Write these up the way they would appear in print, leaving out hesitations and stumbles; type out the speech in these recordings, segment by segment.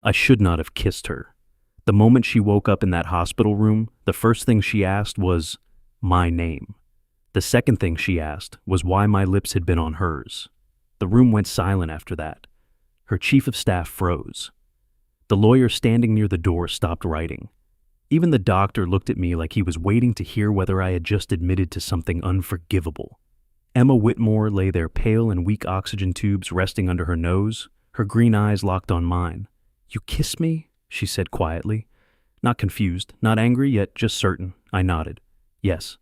I should not have kissed her. The moment she woke up in that hospital room, the first thing she asked was my name. The second thing she asked was why my lips had been on hers. The room went silent after that. Her chief of staff froze. The lawyer standing near the door stopped writing. Even the doctor looked at me like he was waiting to hear whether I had just admitted to something unforgivable. Emma Whitmore lay there, pale and weak, oxygen tubes resting under her nose, her green eyes locked on mine. "You kiss me?" she said quietly. Not confused, not angry, yet just certain. I nodded. Yes.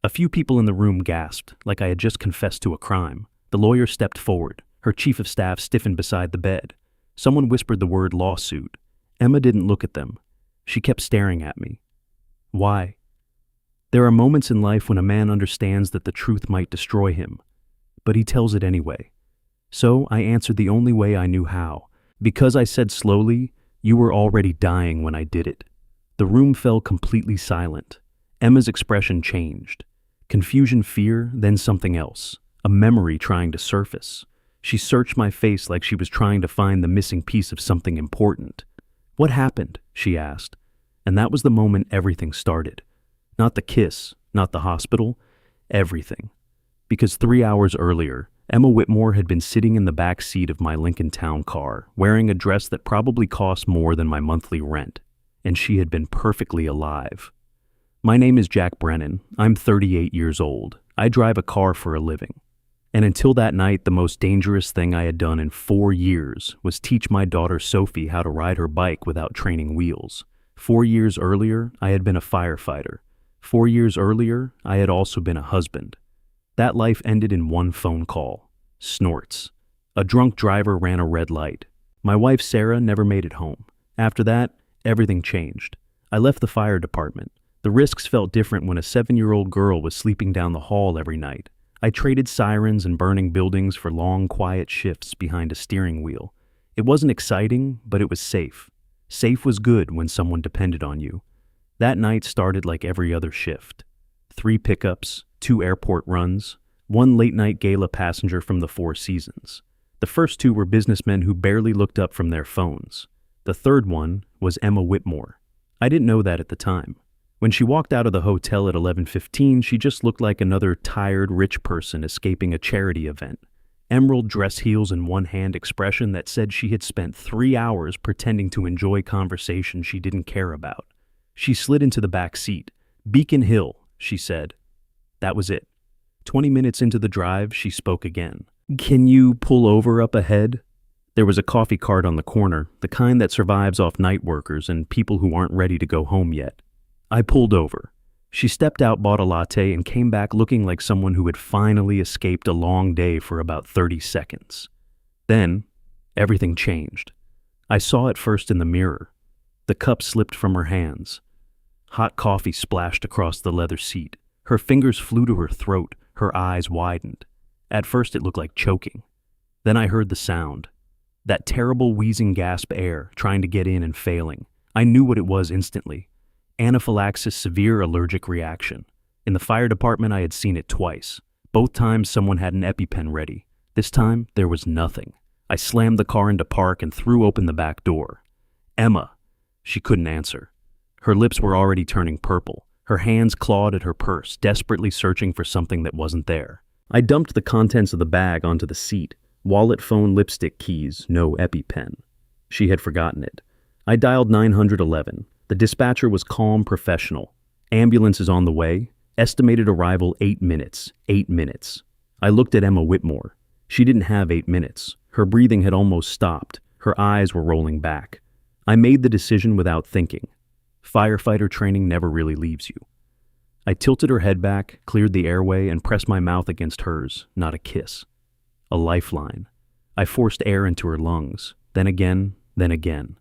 A few people in the room gasped, like I had just confessed to a crime. The lawyer stepped forward. Her chief of staff stiffened beside the bed. Someone whispered the word lawsuit. Emma didn't look at them. She kept staring at me. Why? There are moments in life when a man understands that the truth might destroy him, but he tells it anyway. So I answered the only way I knew how. Because I said slowly, "You were already dying when I did it." The room fell completely silent. Emma's expression changed. Confusion, fear, then something else. A memory trying to surface. She searched my face like she was trying to find the missing piece of something important. "What happened?" she asked. And that was the moment everything started. Not the kiss, not the hospital, everything. Because 3 hours earlier, Emma Whitmore had been sitting in the back seat of my Lincoln Town car, wearing a dress that probably cost more than my monthly rent, and she had been perfectly alive. My name is Jack Brennan. I'm 38 years old. I drive a car for a living. And until that night, the most dangerous thing I had done in 4 years was teach my daughter Sophie how to ride her bike without training wheels. 4 years earlier, I had been a firefighter. 4 years earlier, I had also been a husband. That life ended in one phone call. Snorts. A drunk driver ran a red light. My wife Sarah never made it home. After that, everything changed. I left the fire department. The risks felt different when a 7-year-old girl was sleeping down the hall every night. I traded sirens and burning buildings for long, quiet shifts behind a steering wheel. It wasn't exciting, but it was safe. Safe was good when someone depended on you. That night started like every other shift. 3 pickups, 2 airport runs, 1 late-night gala passenger from the Four Seasons. The first 2 were businessmen who barely looked up from their phones. The third one was Emma Whitmore. I didn't know that at the time. When she walked out of the hotel at 11:15, she just looked like another tired, rich person escaping a charity event. Emerald dress heels in one hand, expression that said she had spent 3 hours pretending to enjoy conversation she didn't care about. She slid into the back seat. "Beacon Hill," she said. That was it. 20 minutes into the drive, she spoke again. "Can you pull over up ahead?" There was a coffee cart on the corner, the kind that survives off night workers and people who aren't ready to go home yet. I pulled over. She stepped out, bought a latte, and came back looking like someone who had finally escaped a long day for about 30 seconds. Then, everything changed. I saw it first in the mirror. The cup slipped from her hands. Hot coffee splashed across the leather seat. Her fingers flew to her throat, her eyes widened. At first it looked like choking. Then I heard the sound. That terrible wheezing gasp air, trying to get in and failing. I knew what it was instantly. Anaphylaxis, severe allergic reaction. In the fire department I had seen it twice. Both times someone had an EpiPen ready. This time there was nothing. I slammed the car into park and threw open the back door. "Emma." She couldn't answer. Her lips were already turning purple. Her hands clawed at her purse, desperately searching for something that wasn't there. I dumped the contents of the bag onto the seat. Wallet, phone, lipstick, keys, no EpiPen. She had forgotten it. I dialed 911. The dispatcher was calm, professional. "Ambulance is on the way. Estimated arrival 8 minutes. 8 minutes. I looked at Emma Whitmore. She didn't have 8 minutes. Her breathing had almost stopped. Her eyes were rolling back. I made the decision without thinking. Firefighter training never really leaves you. I tilted her head back, cleared the airway, and pressed my mouth against hers. Not a kiss. A lifeline. I forced air into her lungs. Then again, then again.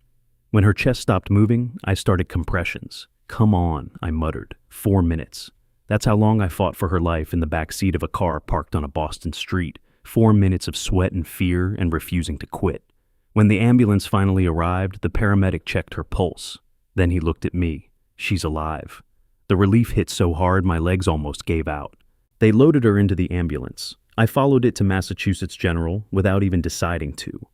When her chest stopped moving, I started compressions. "Come on," I muttered. 4 minutes. That's how long I fought for her life in the back seat of a car parked on a Boston street. 4 minutes of sweat and fear and refusing to quit. When the ambulance finally arrived, the paramedic checked her pulse. Then he looked at me. She's alive. The relief hit so hard my legs almost gave out. They loaded her into the ambulance. I followed it to Massachusetts General without even deciding to.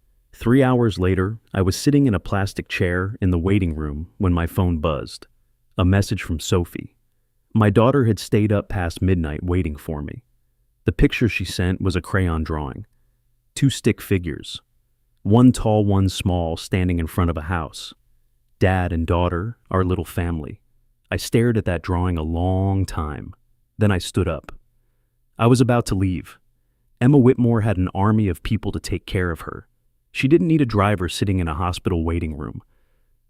3 hours later, I was sitting in a plastic chair in the waiting room when my phone buzzed. A message from Sophie. My daughter had stayed up past midnight waiting for me. The picture she sent was a crayon drawing. 2 stick figures. One tall, one small, standing in front of a house. Dad and daughter, our little family. I stared at that drawing a long time. Then I stood up. I was about to leave. Emma Whitmore had an army of people to take care of her. She didn't need a driver sitting in a hospital waiting room.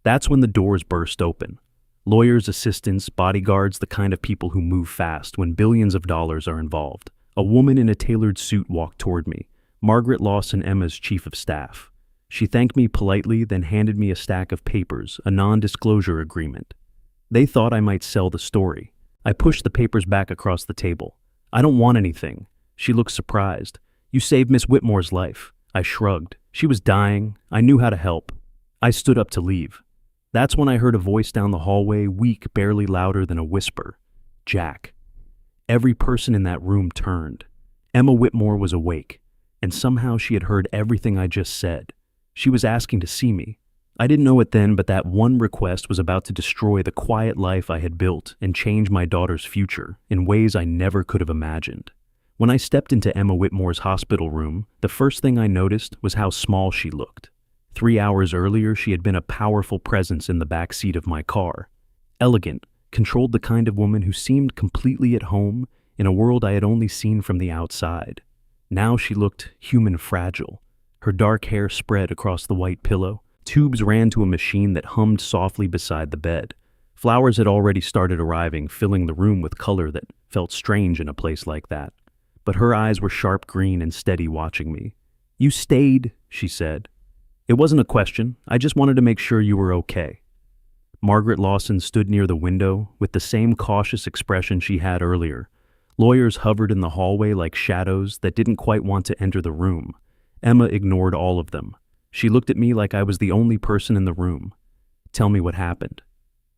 That's when the doors burst open. Lawyers, assistants, bodyguards, the kind of people who move fast when billions of dollars are involved. A woman in a tailored suit walked toward me, Margaret Lawson, Emma's chief of staff. She thanked me politely, then handed me a stack of papers, a non-disclosure agreement. They thought I might sell the story. I pushed the papers back across the table. I don't want anything. She looked surprised. You saved Miss Whitmore's life. I shrugged. She was dying. I knew how to help. I stood up to leave. That's when I heard a voice down the hallway, weak, barely louder than a whisper. Jack. Every person in that room turned. Emma Whitmore was awake, and somehow she had heard everything I just said. She was asking to see me. I didn't know it then, but that one request was about to destroy the quiet life I had built and change my daughter's future in ways I never could have imagined. When I stepped into Emma Whitmore's hospital room, the first thing I noticed was how small she looked. 3 hours earlier, she had been a powerful presence in the backseat of my car. Elegant, controlled, the kind of woman who seemed completely at home in a world I had only seen from the outside. Now she looked human fragile. Her dark hair spread across the white pillow. Tubes ran to a machine that hummed softly beside the bed. Flowers had already started arriving, filling the room with color that felt strange in a place like that. But her eyes were sharp green and steady, watching me. You stayed, she said. It wasn't a question. I just wanted to make sure you were okay. Margaret Lawson stood near the window with the same cautious expression she had earlier. Lawyers hovered in the hallway like shadows that didn't quite want to enter the room. Emma ignored all of them. She looked at me like I was the only person in the room. Tell me what happened.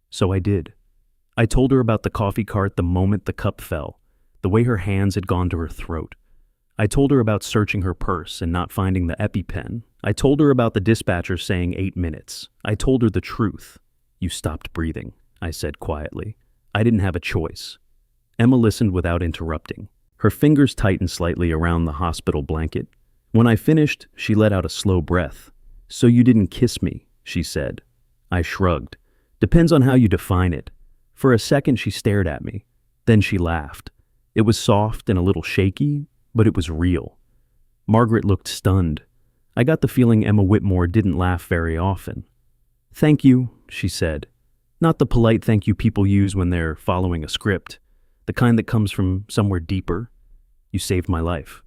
So I did. I told her about the coffee cart the moment the cup fell, the way her hands had gone to her throat. I told her about searching her purse and not finding the EpiPen. I told her about the dispatcher saying 8 minutes. I told her the truth. You stopped breathing, I said quietly. I didn't have a choice. Emma listened without interrupting. Her fingers tightened slightly around the hospital blanket. When I finished, she let out a slow breath. So you didn't kiss me, she said. I shrugged. Depends on how you define it. For a second, she stared at me. Then she laughed. It was soft and a little shaky, but it was real. Margaret looked stunned. I got the feeling Emma Whitmore didn't laugh very often. Thank you, she said. Not the polite thank you people use when they're following a script. The kind that comes from somewhere deeper. You saved my life.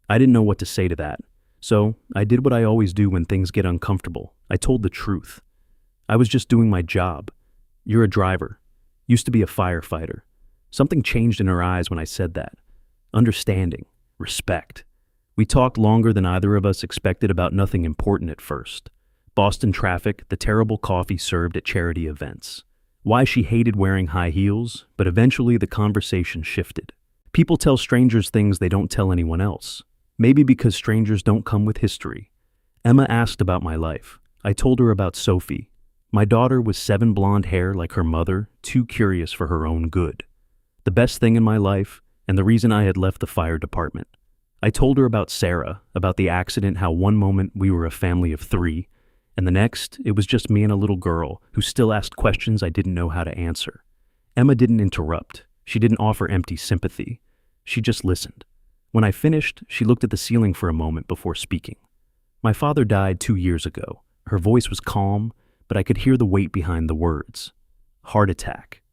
I didn't know what to say to that, so I did what I always do when things get uncomfortable. I told the truth. I was just doing my job. You're a driver. Used to be a firefighter. Something changed in her eyes when I said that. Understanding. Respect. We talked longer than either of us expected about nothing important at first. Boston traffic, the terrible coffee served at charity events. Why she hated wearing high heels, but eventually the conversation shifted. People tell strangers things they don't tell anyone else. Maybe because strangers don't come with history. Emma asked about my life. I told her about Sophie. My daughter was 7 blonde hair like her mother, too curious for her own good. The best thing in my life, and the reason I had left the fire department. I told her about Sarah, about the accident, how one moment we were a family of 3, and the next it was just me and a little girl who still asked questions I didn't know how to answer. Emma didn't interrupt. She didn't offer empty sympathy. She just listened. When I finished, she looked at the ceiling for a moment before speaking. My father died 2 years ago. Her voice was calm, but I could hear the weight behind the words. Heart attack.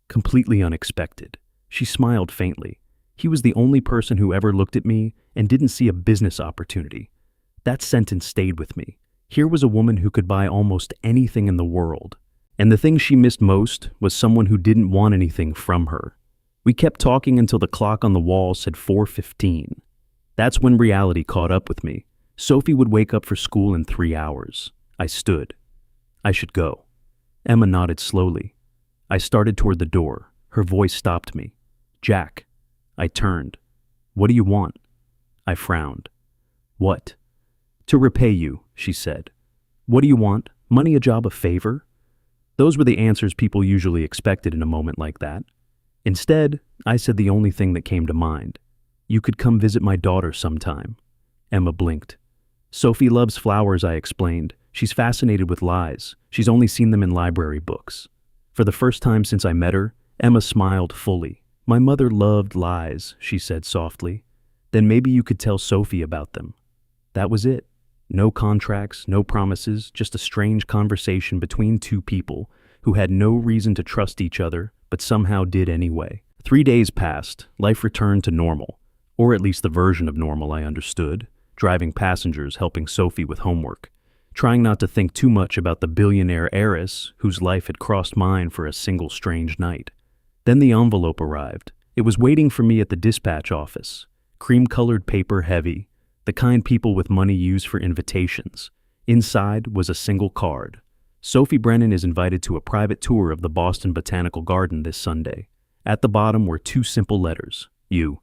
Completely unexpected. She smiled faintly. He was the only person who ever looked at me and didn't see a business opportunity. That sentence stayed with me. Here was a woman who could buy almost anything in the world. And the thing she missed most was someone who didn't want anything from her. We kept talking until the clock on the wall said 4:15. That's when reality caught up with me. Sophie would wake up for school in 3 hours. I stood. I should go. Emma nodded slowly. I started toward the door. Her voice stopped me. Jack. I turned. What do you want? I frowned. What? To repay you, she said. What do you want? Money, a job, a favor? Those were the answers people usually expected in a moment like that. Instead, I said the only thing that came to mind. You could come visit my daughter sometime. Emma blinked. Sophie loves flowers, I explained. She's fascinated with lies. She's only seen them in library books. For the first time since I met her, Emma smiled fully. My mother loved lies, she said softly. Then maybe you could tell Sophie about them. That was it. No contracts, no promises, just a strange conversation between two people who had no reason to trust each other, but somehow did anyway. 3 days passed, life returned to normal, or at least the version of normal I understood, driving passengers, helping Sophie with homework, trying not to think too much about the billionaire heiress whose life had crossed mine for a single strange night. Then the envelope arrived. It was waiting for me at the dispatch office, cream-colored paper heavy, the kind people with money use for invitations. Inside was a single card. Sophie Brennan is invited to a private tour of the Boston Botanical Garden this Sunday. At the bottom were 2 simple letters, you.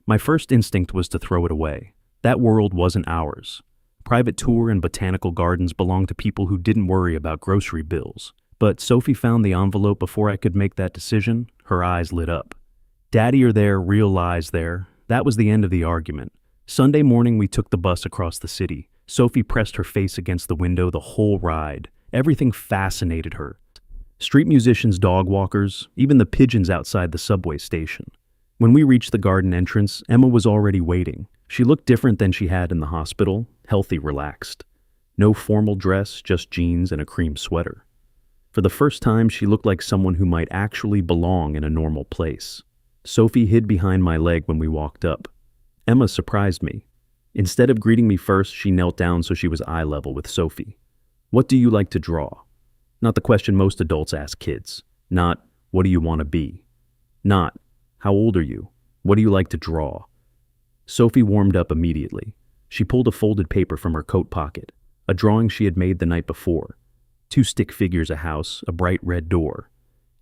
My first instinct was to throw it away. That world wasn't ours. Private tour and botanical gardens belonged to people who didn't worry about grocery bills. But Sophie found the envelope before I could make that decision. Her eyes lit up. Daddy are there, real lies there. That was the end of the argument. Sunday morning we took the bus across the city. Sophie pressed her face against the window the whole ride. Everything fascinated her. Street musicians, dog walkers, even the pigeons outside the subway station. When we reached the garden entrance, Emma was already waiting. She looked different than she had in the hospital, healthy, relaxed. No formal dress, just jeans and a cream sweater. For the first time, she looked like someone who might actually belong in a normal place. Sophie hid behind my leg when we walked up. Emma surprised me. Instead of greeting me first, she knelt down so she was eye level with Sophie. What do you like to draw? Not the question most adults ask kids. Not, what do you want to be? Not, how old are you? What do you like to draw? Sophie warmed up immediately. She pulled a folded paper from her coat pocket, a drawing she had made the night before. 2 stick figures, a house, a bright red door.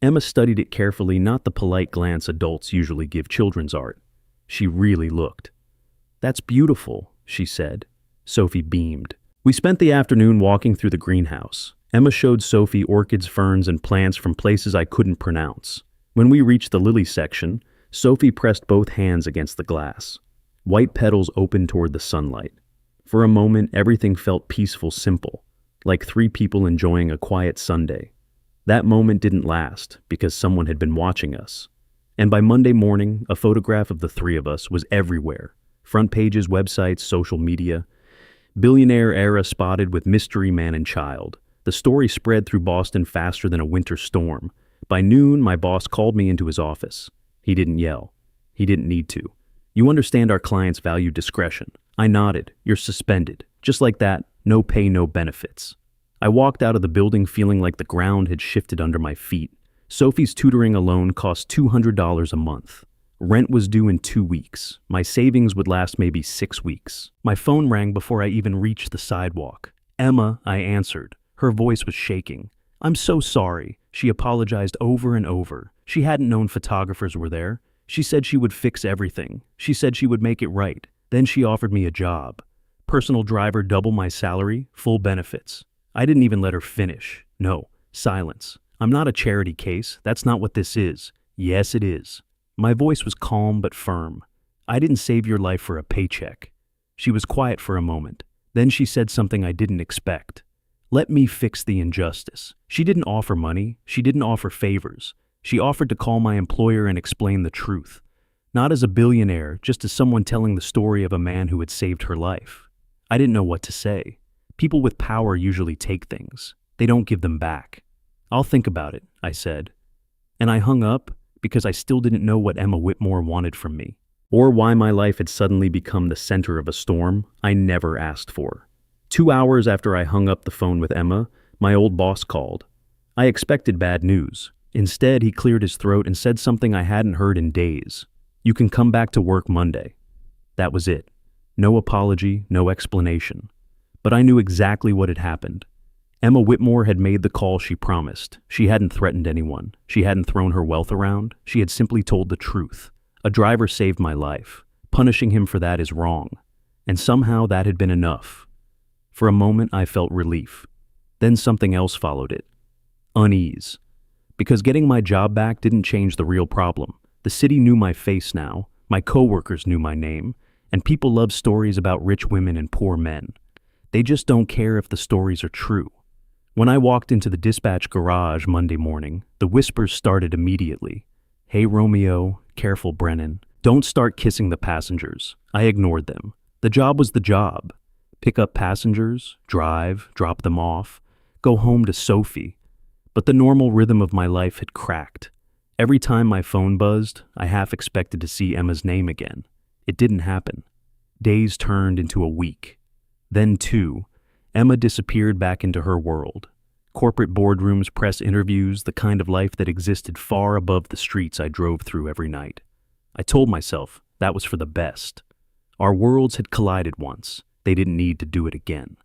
Emma studied it carefully, not the polite glance adults usually give children's art. She really looked. That's beautiful, she said. Sophie beamed. We spent the afternoon walking through the greenhouse. Emma showed Sophie orchids, ferns, and plants from places I couldn't pronounce. When we reached the lily section, Sophie pressed both hands against the glass. White petals opened toward the sunlight. For a moment, everything felt peaceful, simple, like 3 people enjoying a quiet Sunday. That moment didn't last because someone had been watching us. And by Monday morning, a photograph of the 3 of us was everywhere. Front pages, websites, social media. Billionaire Heiress spotted with mystery man and child. The story spread through Boston faster than a winter storm. By noon, my boss called me into his office. He didn't yell. He didn't need to. You understand our clients value discretion. I nodded. You're suspended. Just like that, no pay, no benefits. I walked out of the building feeling like the ground had shifted under my feet. Sophie's tutoring alone cost $200 a month. Rent was due in 2 weeks. My savings would last maybe 6 weeks. My phone rang before I even reached the sidewalk. Emma, I answered. Her voice was shaking. I'm so sorry. She apologized over and over. She hadn't known photographers were there. She said she would fix everything. She said she would make it right. Then she offered me a job. Personal driver, double my salary, full benefits. I didn't even let her finish. No, silence. I'm not a charity case. That's not what this is. Yes, it is. My voice was calm but firm. I didn't save your life for a paycheck. She was quiet for a moment. Then she said something I didn't expect. Let me fix the injustice. She didn't offer money. She didn't offer favors. She offered to call my employer and explain the truth. Not as a billionaire, just as someone telling the story of a man who had saved her life. I didn't know what to say. People with power usually take things. They don't give them back. I'll think about it, I said. And I hung up because I still didn't know what Emma Whitmore wanted from me, or why my life had suddenly become the center of a storm I never asked for. 2 hours after I hung up the phone with Emma, my old boss called. I expected bad news. Instead, he cleared his throat and said something I hadn't heard in days. You can come back to work Monday. That was it. No apology, no explanation. But I knew exactly what had happened. Emma Whitmore had made the call she promised. She hadn't threatened anyone. She hadn't thrown her wealth around. She had simply told the truth. A driver saved my life. Punishing him for that is wrong. And somehow that had been enough. For a moment, I felt relief. Then something else followed it. Unease. Because getting my job back didn't change the real problem. The city knew my face now, my coworkers knew my name, and people love stories about rich women and poor men. They just don't care if the stories are true. When I walked into the dispatch garage Monday morning, the whispers started immediately. Hey Romeo, careful Brennan, don't start kissing the passengers. I ignored them. The job was the job. Pick up passengers, drive, drop them off, go home to Sophie. But the normal rhythm of my life had cracked. Every time my phone buzzed, I half expected to see Emma's name again. It didn't happen. Days turned into a week. Then 2, Emma disappeared back into her world. Corporate boardrooms, press interviews, the kind of life that existed far above the streets I drove through every night. I told myself that was for the best. Our worlds had collided once. They didn't need to do it again.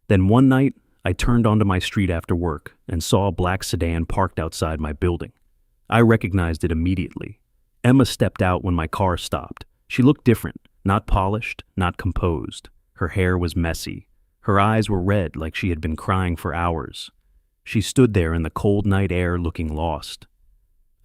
Then one night, I turned onto my street after work and saw a black sedan parked outside my building. I recognized it immediately. Emma stepped out when my car stopped. She looked different, not polished, not composed. Her hair was messy. Her eyes were red like she had been crying for hours. She stood there in the cold night air looking lost.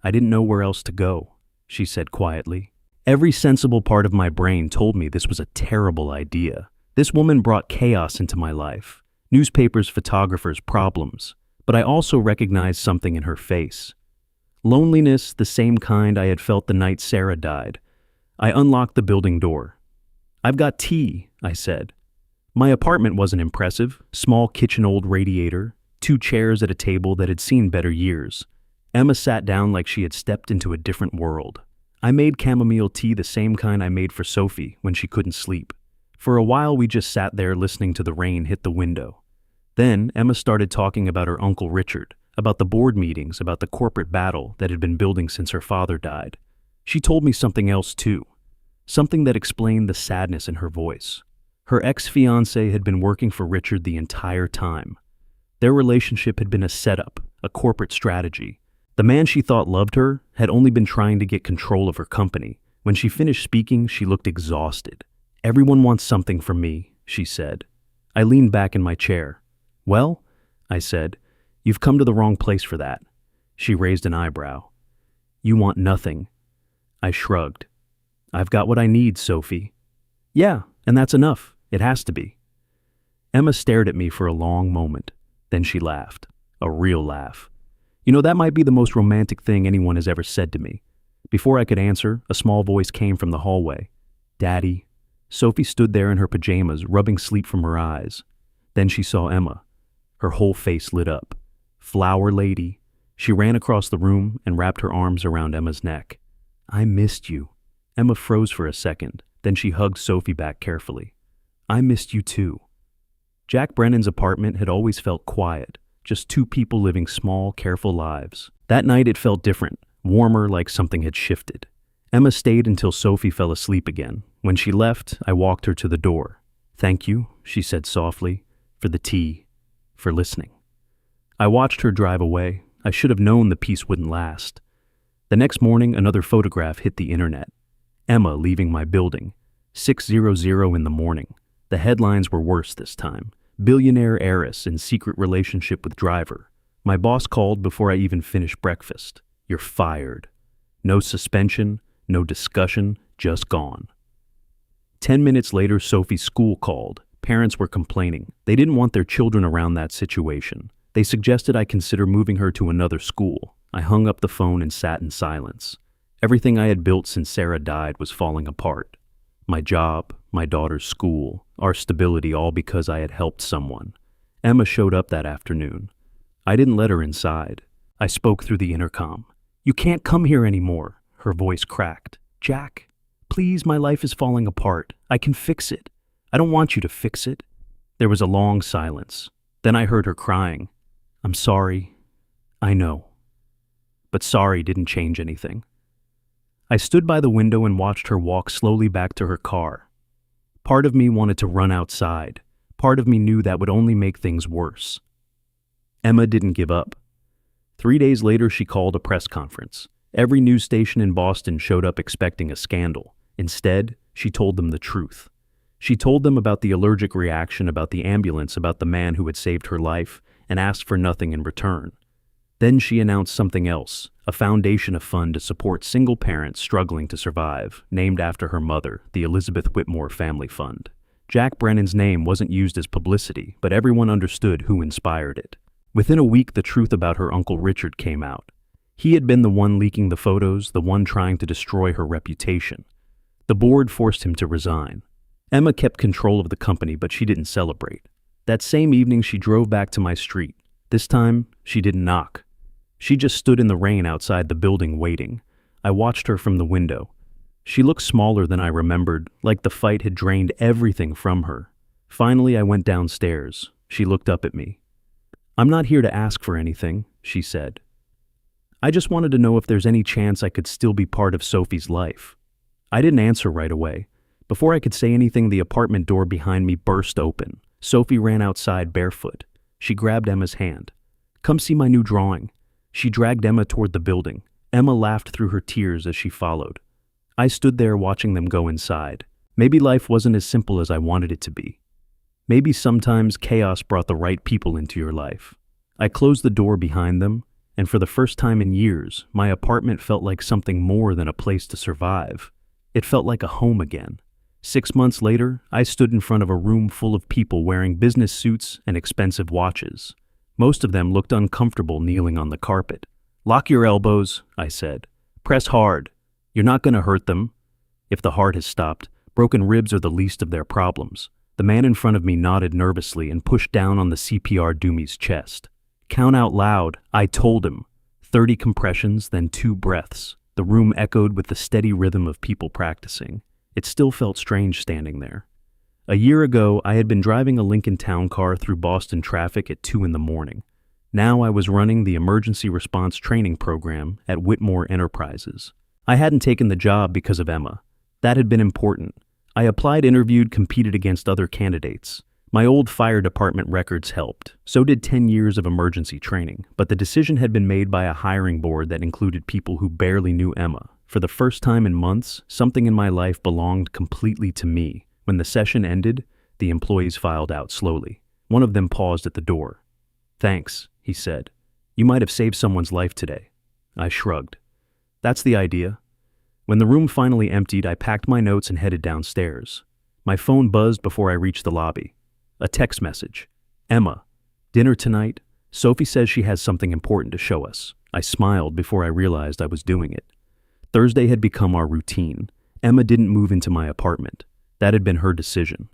I didn't know where else to go, she said quietly. Every sensible part of my brain told me this was a terrible idea. This woman brought chaos into my life. Newspapers, photographers, problems. But I also recognized something in her face. Loneliness, the same kind I had felt the night Sarah died. I unlocked the building door. I've got tea, I said. My apartment wasn't impressive. Small kitchen, old radiator, 2 chairs at a table that had seen better years. Emma sat down like she had stepped into a different world. I made chamomile tea, the same kind I made for Sophie when she couldn't sleep. For a while we just sat there listening to the rain hit the window. Then Emma started talking about her Uncle Richard, about the board meetings, about the corporate battle that had been building since her father died. She told me something else too. Something that explained the sadness in her voice. Her ex-fiancé had been working for Richard the entire time. Their relationship had been a setup, a corporate strategy. The man she thought loved her had only been trying to get control of her company. When she finished speaking, she looked exhausted. Everyone wants something from me, she said. I leaned back in my chair. Well, I said, you've come to the wrong place for that. She raised an eyebrow. You want nothing. I shrugged. I've got what I need, Sophie. Yeah, and that's enough. It has to be. Emma stared at me for a long moment. Then she laughed. A real laugh. You know, that might be the most romantic thing anyone has ever said to me. Before I could answer, a small voice came from the hallway. Daddy. Sophie stood there in her pajamas, rubbing sleep from her eyes. Then she saw Emma. Her whole face lit up. Flower lady. She ran across the room and wrapped her arms around Emma's neck. I missed you. Emma froze for a second. Then she hugged Sophie back carefully. I missed you too. Jack Brennan's apartment had always felt quiet. Just 2 people living small, careful lives. That night it felt different, warmer, like something had shifted. Emma stayed until Sophie fell asleep again. When she left, I walked her to the door. Thank you, she said softly, for the tea, for listening. I watched her drive away. I should have known the peace wouldn't last. The next morning, another photograph hit the internet. Emma leaving my building. 6:00 in the morning. The headlines were worse this time. Billionaire heiress in secret relationship with driver. My boss called before I even finished breakfast. You're fired. No suspension, no discussion, just gone. 10 minutes later, Sophie's school called. Parents were complaining. They didn't want their children around that situation. They suggested I consider moving her to another school. I hung up the phone and sat in silence. Everything I had built since Sarah died was falling apart. My job, my daughter's school, our stability, all because I had helped someone. Emma showed up that afternoon. I didn't let her inside. I spoke through the intercom. You can't come here anymore. Her voice cracked. Jack, please, my life is falling apart. I can fix it. I don't want you to fix it. There was a long silence. Then I heard her crying. I'm sorry. I know. But sorry didn't change anything. I stood by the window and watched her walk slowly back to her car. Part of me wanted to run outside. Part of me knew that would only make things worse. Emma didn't give up. 3 days later, she called a press conference. Every news station in Boston showed up expecting a scandal. Instead, she told them the truth. She told them about the allergic reaction, about the ambulance, about the man who had saved her life, and asked for nothing in return. Then she announced something else, a foundation of fund to support single parents struggling to survive, named after her mother, the Elizabeth Whitmore Family Fund. Jack Brennan's name wasn't used as publicity, but everyone understood who inspired it. Within a week, the truth about her Uncle Richard came out. He had been the one leaking the photos, the one trying to destroy her reputation. The board forced him to resign. Emma kept control of the company, but she didn't celebrate. That same evening, she drove back to my street. This time, she didn't knock. She just stood in the rain outside the building waiting. I watched her from the window. She looked smaller than I remembered, like the fight had drained everything from her. Finally, I went downstairs. She looked up at me. "I'm not here to ask for anything," she said. "I just wanted to know if there's any chance I could still be part of Sophie's life." I didn't answer right away. Before I could say anything, the apartment door behind me burst open. Sophie ran outside barefoot. She grabbed Emma's hand. "Come see my new drawing." She dragged Emma toward the building. Emma laughed through her tears as she followed. I stood there watching them go inside. Maybe life wasn't as simple as I wanted it to be. Maybe sometimes chaos brought the right people into your life. I closed the door behind them, and for the first time in years, my apartment felt like something more than a place to survive. It felt like a home again. 6 months later, I stood in front of a room full of people wearing business suits and expensive watches. Most of them looked uncomfortable kneeling on the carpet. "Lock your elbows," I said. "Press hard. You're not going to hurt them." If the heart has stopped, broken ribs are the least of their problems. The man in front of me nodded nervously and pushed down on the CPR doomie's chest. "Count out loud," I told him. 30 compressions, then 2 breaths. The room echoed with the steady rhythm of people practicing. It still felt strange standing there. A year ago, I had been driving a Lincoln Town Car through Boston traffic at 2 in the morning. Now I was running the emergency response training program at Whitmore Enterprises. I hadn't taken the job because of Emma. That had been important. I applied, interviewed, competed against other candidates. My old fire department records helped. So did 10 years of emergency training. But the decision had been made by a hiring board that included people who barely knew Emma. For the first time in months, something in my life belonged completely to me. When the session ended, the employees filed out slowly. One of them paused at the door. "Thanks," he said. "You might have saved someone's life today." I shrugged. "That's the idea." When the room finally emptied, I packed my notes and headed downstairs. My phone buzzed before I reached the lobby. A text message. "Emma, dinner tonight? Sophie says she has something important to show us." I smiled before I realized I was doing it. Thursday had become our routine. Emma didn't move into my apartment. That had been her decision.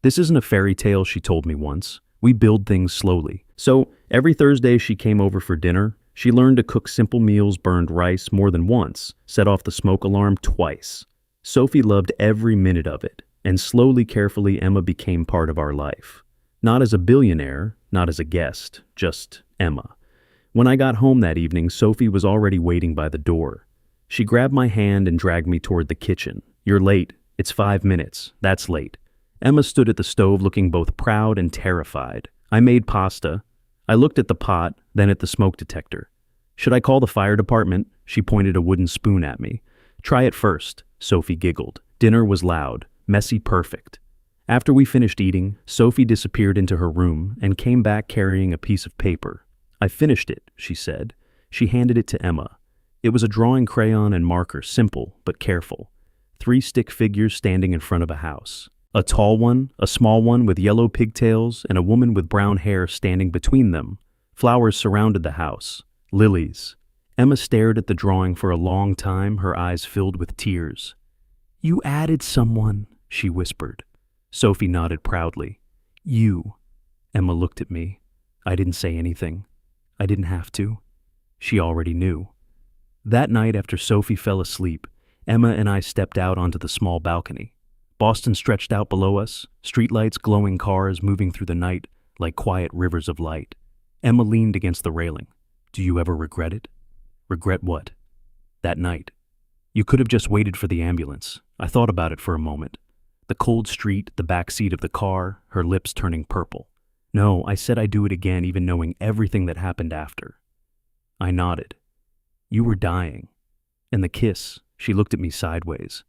"This isn't a fairy tale," she told me once. "We build things slowly." So every Thursday she came over for dinner. She learned to cook simple meals, burned rice more than once, set off the smoke alarm twice. Sophie loved every minute of it, and slowly, carefully, Emma became part of our life. Not as a billionaire, not as a guest, just Emma. When I got home that evening, Sophie was already waiting by the door. She grabbed my hand and dragged me toward the kitchen. "You're late. It's 5 minutes. That's late." Emma stood at the stove looking both proud and terrified. I made pasta. I looked at the pot, then at the smoke detector. "Should I call the fire department?" She pointed a wooden spoon at me. "Try it first," Sophie giggled. Dinner was loud, messy, perfect. After we finished eating, Sophie disappeared into her room and came back carrying a piece of paper. "I finished it," she said. She handed it to Emma. It was a drawing crayon and marker, simple but careful. 3 stick figures standing in front of a house. A tall one, a small one with yellow pigtails, and a woman with brown hair standing between them. Flowers surrounded the house. Lilies. Emma stared at the drawing for a long time, her eyes filled with tears. "You added someone," she whispered. Sophie nodded proudly. "You." Emma looked at me. I didn't say anything. I didn't have to. She already knew. That night, after Sophie fell asleep, Emma and I stepped out onto the small balcony. Boston stretched out below us, streetlights, glowing cars moving through the night like quiet rivers of light. Emma leaned against the railing. "Do you ever regret it?" "Regret what?" "That night. You could have just waited for the ambulance." I thought about it for a moment. The cold street, the back seat of the car, her lips turning purple. "No, I said I'd do it again, even knowing everything that happened after." I nodded. "You were dying." "And the kiss," she looked at me sideways.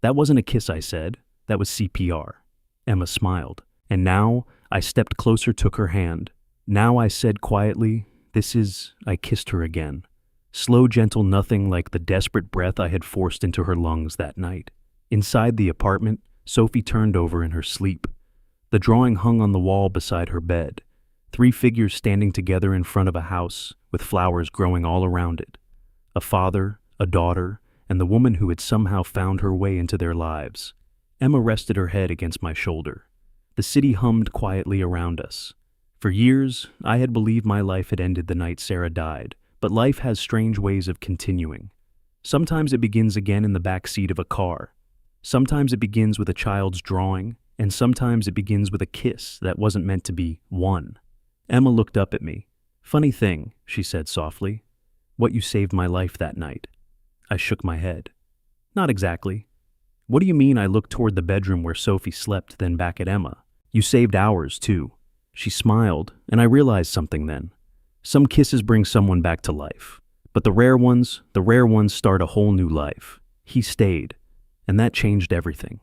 "That wasn't a kiss," I said. "That was CPR." Emma smiled. And now I stepped closer, took her hand. Now I said quietly, I kissed her again. Slow, gentle, nothing like the desperate breath I had forced into her lungs that night. Inside the apartment, Sophie turned over in her sleep. The drawing hung on the wall beside her bed. 3 figures standing together in front of a house with flowers growing all around it. A father, a daughter, and the woman who had somehow found her way into their lives. Emma rested her head against my shoulder. The city hummed quietly around us. For years, I had believed my life had ended the night Sarah died, but life has strange ways of continuing. Sometimes it begins again in the backseat of a car. Sometimes it begins with a child's drawing, and sometimes it begins with a kiss that wasn't meant to be one. Emma looked up at me. "Funny thing," she said softly. "What you saved my life that night." I shook my head. "Not exactly." "What do you mean?" I looked toward the bedroom where Sophie slept, then back at Emma. "You saved ours, too." She smiled, and I realized something then. Some kisses bring someone back to life. But the rare ones start a whole new life. He stayed, and that changed everything.